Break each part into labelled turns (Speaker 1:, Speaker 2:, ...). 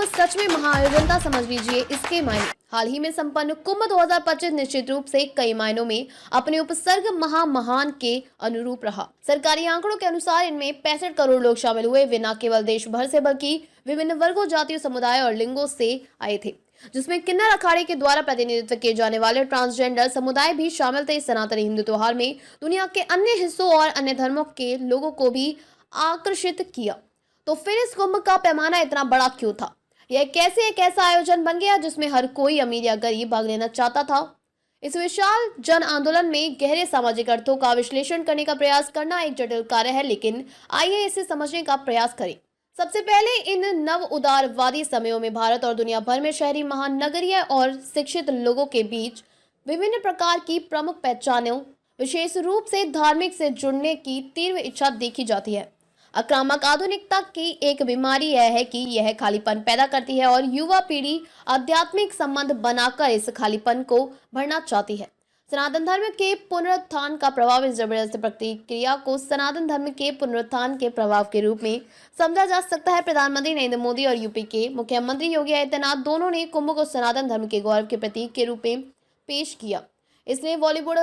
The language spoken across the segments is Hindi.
Speaker 1: सच में महाआयोजन था, समझ लीजिए इसके मायने। हाल ही में संपन्न कुंभ 2025 निश्चित रूप से कई मायनों में अपने उपसर्ग महान के अनुरूप रहा। सरकारी आंकड़ों के अनुसार इनमें 65 करोड़ लोग शामिल हुए। वे न केवल देश भर से बल्कि विभिन्न वर्गों, जातियों, समुदाय और लिंगों से आए थे, जिसमें किन्नर अखाड़े के द्वारा प्रतिनिधित्व किए जाने वाले ट्रांसजेंडर समुदाय भी शामिल थे। सनातनी हिंदू त्योहार में दुनिया के अन्य हिस्सों और अन्य धर्मों के लोगों को भी आकर्षित किया। तो फिर इस कुंभ का पैमाना इतना बड़ा क्यों था? यह कैसे एक ऐसा आयोजन बन गया जिसमें हर कोई अमीर या गरीब भाग लेना चाहता था? इस विशाल जन आंदोलन में गहरे सामाजिक अर्थों का विश्लेषण करने का प्रयास करना एक जटिल कार्य है, लेकिन आइए इसे समझने का प्रयास करें। सबसे पहले इन नव उदारवादी समयों में भारत और दुनिया भर में शहरी, महानगरीय और शिक्षित लोगों के बीच विभिन्न प्रकार की प्रमुख पहचानों, विशेष रूप से धार्मिक से जुड़ने की तीव्र इच्छा देखी जाती है। आक्रामक आधुनिकता की एक बीमारी यह है कि यह खालीपन पैदा करती है और युवा पीढ़ी आध्यात्मिक संबंध बनाकर इस खालीपन को भरना चाहती है। सनातन धर्म के पुनरुत्थान का प्रभाव। इस जबरदस्त प्रतिक्रिया को सनातन धर्म के पुनरुत्थान के प्रभाव के रूप में समझा जा सकता है। प्रधानमंत्री नरेंद्र मोदी और यूपी के मुख्यमंत्री योगी आदित्यनाथ दोनों ने कुंभ को सनातन धर्म के गौरव के प्रतीक के रूप में पेश किया। इसने बॉलीवुड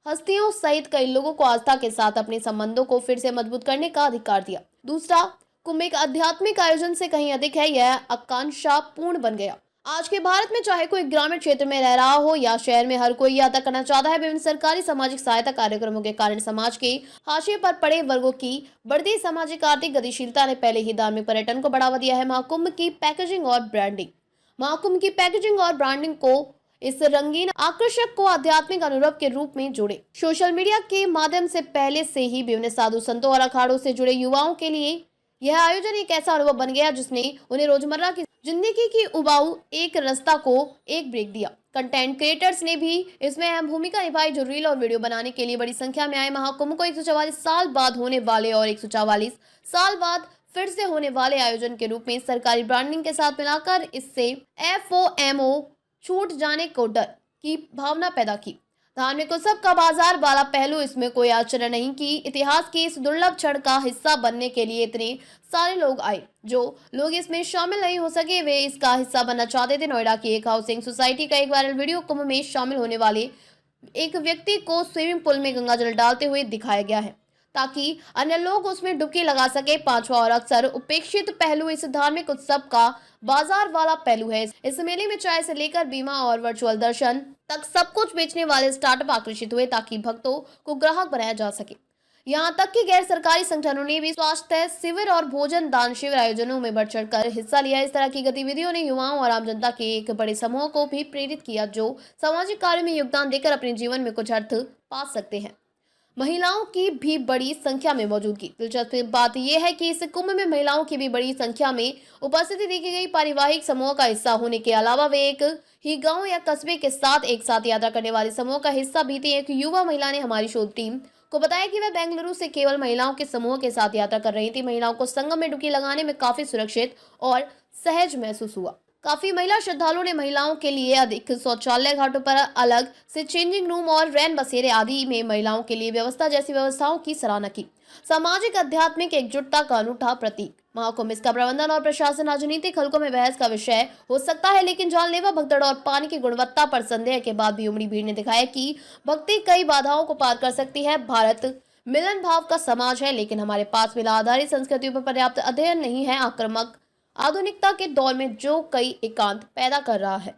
Speaker 1: हस्तियों सहित कई लोगों को आस्था के साथ अपने संबंधों को फिर से मजबूत करने का अधिकार दिया। दूसरा, कुंभ एक आध्यात्मिक आयोजन से कहीं अधिक है। यह आकांक्षा पूर्ण बन गया। आज के भारत में चाहे कोई ग्रामीण क्षेत्र में रह रहा हो या शहर में, हर कोई यात्रा करना चाहता है। विभिन्न सरकारी सामाजिक सहायता कार्यक्रमों के कारण समाज के हाशिए पर पड़े वर्गों की बढ़ती सामाजिक आर्थिक गतिशीलता ने पहले ही धार्मिक पर्यटन को बढ़ावा दिया है। महाकुंभ की पैकेजिंग और ब्रांडिंग को इस रंगीन आकर्षक को आध्यात्मिक अनुभव के रूप में जोड़े। सोशल मीडिया के माध्यम से पहले से ही विभिन्न साधु संतों और अखाड़ों से जुड़े युवाओं के लिए यह आयोजन एक ऐसा अनुभव बन गया जिसने उन्हें रोजमर्रा की जिंदगी की उबाऊ एक रास्ता को एक ब्रेक दिया। कंटेंट क्रिएटर्स ने भी इसमें अहम भूमिका निभाई, जो रील और वीडियो बनाने के लिए बड़ी संख्या में आए। महाकुंभ को 144 साल बाद होने वाले और 144 साल बाद फिर से होने वाले आयोजन के रूप में सरकारी ब्रांडिंग के साथ मिलाकर इससे FOMO छूट जाने को डर की भावना पैदा की। धार्मिक उत्सव का बाजार वाला पहलू। इसमें कोई आश्चर्य नहीं कि इतिहास की इस दुर्लभ क्षण का हिस्सा बनने के लिए इतने सारे लोग आए। जो लोग इसमें शामिल नहीं हो सके वे इसका हिस्सा बनना चाहते थे। नोएडा की एक हाउसिंग सोसाइटी का एक वायरल वीडियो कुंभ में शामिल होने वाले एक व्यक्ति को स्विमिंग पूल में गंगाजल डालते हुए दिखाया गया है ताकि अन्य लोग उसमें डुबकी लगा सके। पांचवा और अक्सर उपेक्षित पहलू इस धार्मिक उत्सव का बाजार वाला पहलू है। इस मेले में चाय से लेकर बीमा और वर्चुअल दर्शन तक सब कुछ बेचने वाले स्टार्टअप आकर्षित हुए ताकि भक्तों को ग्राहक बनाया जा सके। यहाँ तक कि गैर सरकारी संगठनों ने भी स्वास्थ्य शिविर और भोजन दान शिविर आयोजनों में बढ़ चढ़कर हिस्सा लिया। इस तरह की गतिविधियों ने युवाओं और आम जनता के एक बड़े समूह को भी प्रेरित किया जो सामाजिक कार्य में योगदान देकर अपने जीवन में कुछ अर्थ पा सकते हैं। महिलाओं की भी बड़ी संख्या में मौजूदगी। दिलचस्प बात यह है कि इस कुंभ में महिलाओं की भी बड़ी संख्या में उपस्थिति देखी गई। पारिवारिक समूह का हिस्सा होने के अलावा वे एक ही गांव या कस्बे के साथ एक साथ यात्रा करने वाले समूह का हिस्सा भी थी। एक युवा महिला ने हमारी शोध टीम को बताया कि वह बेंगलुरु से केवल महिलाओं के समूह के साथ यात्रा कर रही थी। महिलाओं को संगम में डुबकी लगाने में काफी सुरक्षित और सहज महसूस हुआ। काफी महिला श्रद्धालुओं ने महिलाओं के लिए अधिक शौचालय, घाटों पर अलग से चेंजिंग रूम और रैन बसेरे आदि में महिलाओं के लिए व्यवस्था जैसी व्यवस्थाओं की सराहना की। सामाजिक आध्यात्मिक एकजुटता का अनूठा प्रतीक। महाकुंभ, इसका प्रबंधन और प्रशासन राजनीतिक हलकों में बहस का विषय हो सकता है, लेकिन जानलेवा भगदड़ और पानी की गुणवत्ता पर संदेह के बाद भी उमड़ी भीड़ ने दिखाया कि भक्ति कई बाधाओं को पार कर सकती है। भारत मिलन भाव का समाज है, लेकिन हमारे पास मिला आधारित संस्कृतियों पर पर्याप्त अध्ययन नहीं है। आक्रामक आधुनिकता के दौर में जो कई एकांत पैदा कर रहा है।